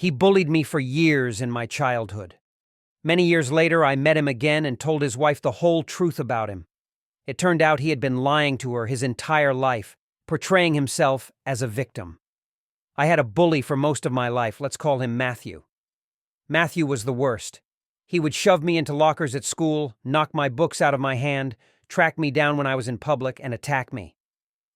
He bullied me for years in my childhood. Many years later, I met him again and told his wife the whole truth about him. It turned out he had been lying to her his entire life, portraying himself as a victim. I had a bully for most of my life. Let's call him Matthew. Matthew was the worst. He would shove me into lockers at school, knock my books out of my hand, track me down when I was in public, and attack me.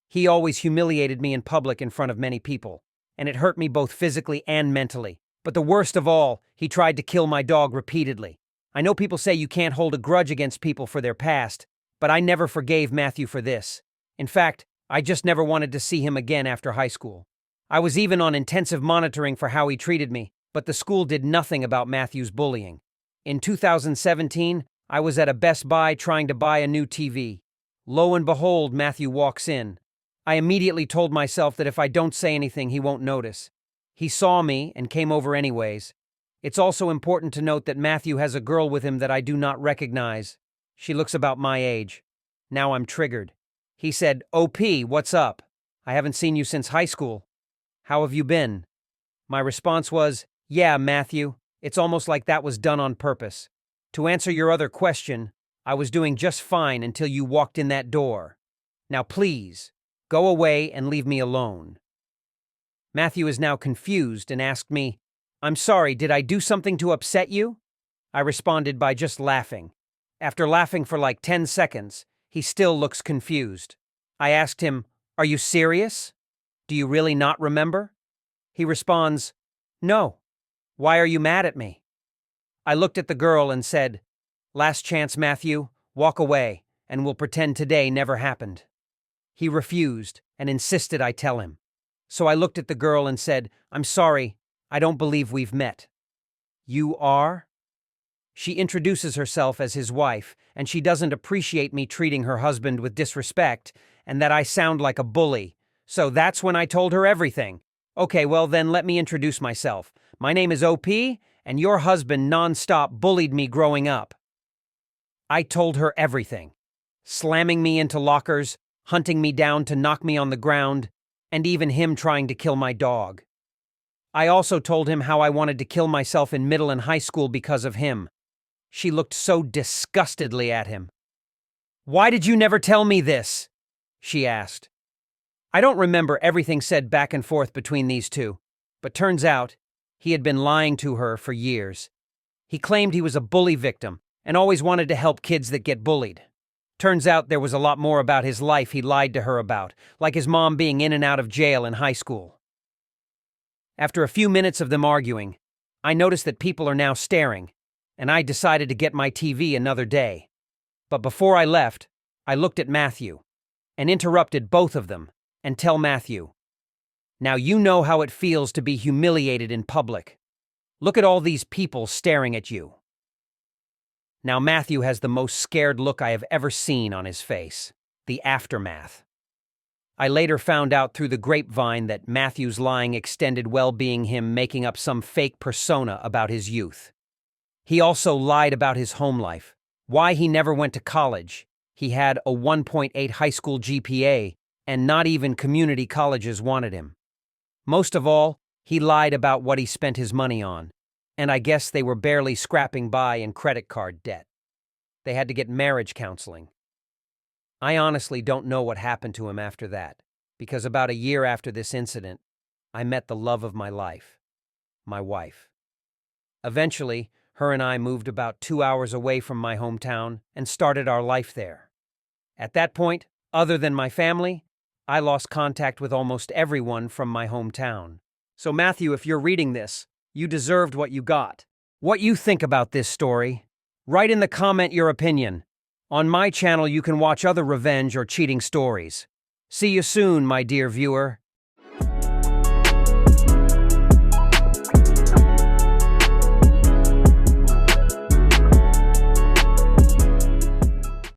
He always humiliated me in public in front of many people, and it hurt me both physically and mentally. But the worst of all, he tried to kill my dog repeatedly. I know people say you can't hold a grudge against people for their past, but I never forgave Matthew for this. In fact, I just never wanted to see him again after high school. I was even on intensive monitoring for how he treated me, but the school did nothing about Matthew's bullying. In 2017, I was at a Best Buy trying to buy a new TV. Lo and behold, Matthew walks in. I immediately told myself that if I don't say anything, he won't notice. He saw me and came over anyways. It's also important to note that Matthew has a girl with him that I do not recognize. She looks about my age. Now I'm triggered. He said, "OP, what's up? I haven't seen you since high school. How have you been?" My response was, "Yeah, Matthew, it's almost like that was done on purpose. To answer your other question, I was doing just fine until you walked in that door. Now please, go away and leave me alone." Matthew is now confused and asked me, "I'm sorry, did I do something to upset you?" I responded by just laughing. After laughing for like 10 seconds, he still looks confused. I asked him, "Are you serious? Do you really not remember?" He responds, "No. Why are you mad at me?" I looked at the girl and said, "Last chance, Matthew, walk away, and we'll pretend today never happened." He refused and insisted I tell him. So I looked at the girl and said, "I'm sorry, I don't believe we've met." "You are?" She introduces herself as his wife, and she doesn't appreciate me treating her husband with disrespect, and that I sound like a bully. So that's when I told her everything. "Okay, well then let me introduce myself. My name is OP, and your husband non-stop bullied me growing up." I told her everything. Slamming me into lockers, hunting me down to knock me on the ground, and even him trying to kill my dog. I also told him how I wanted to kill myself in middle and high school because of him. She looked so disgustedly at him. "Why did you never tell me this?" she asked. I don't remember everything said back and forth between these two, but turns out he had been lying to her for years. He claimed he was a bully victim and always wanted to help kids that get bullied. Turns out there was a lot more about his life he lied to her about, like his mom being in and out of jail in high school. After a few minutes of them arguing, I noticed that people are now staring, and I decided to get my TV another day. But before I left, I looked at Matthew and interrupted both of them and tell Matthew, "Now you know how it feels to be humiliated in public. Look at all these people staring at you." Now Matthew has the most scared look I have ever seen on his face. The aftermath. I later found out through the grapevine that Matthew's lying extended well being him making up some fake persona about his youth. He also lied about his home life, why he never went to college. He had a 1.8 high school GPA, and not even community colleges wanted him. Most of all, he lied about what he spent his money on, and I guess they were barely scrapping by in credit card debt. They had to get marriage counseling. I honestly don't know what happened to him after that, because about a year after this incident, I met the love of my life, my wife. Eventually, her and I moved about 2 hours away from my hometown and started our life there. At that point, other than my family, I lost contact with almost everyone from my hometown. So Matthew, if you're reading this, you deserved what you got. What you think about this story? Write in the comment your opinion. On my channel, you can watch other revenge or cheating stories. See you soon, my dear viewer.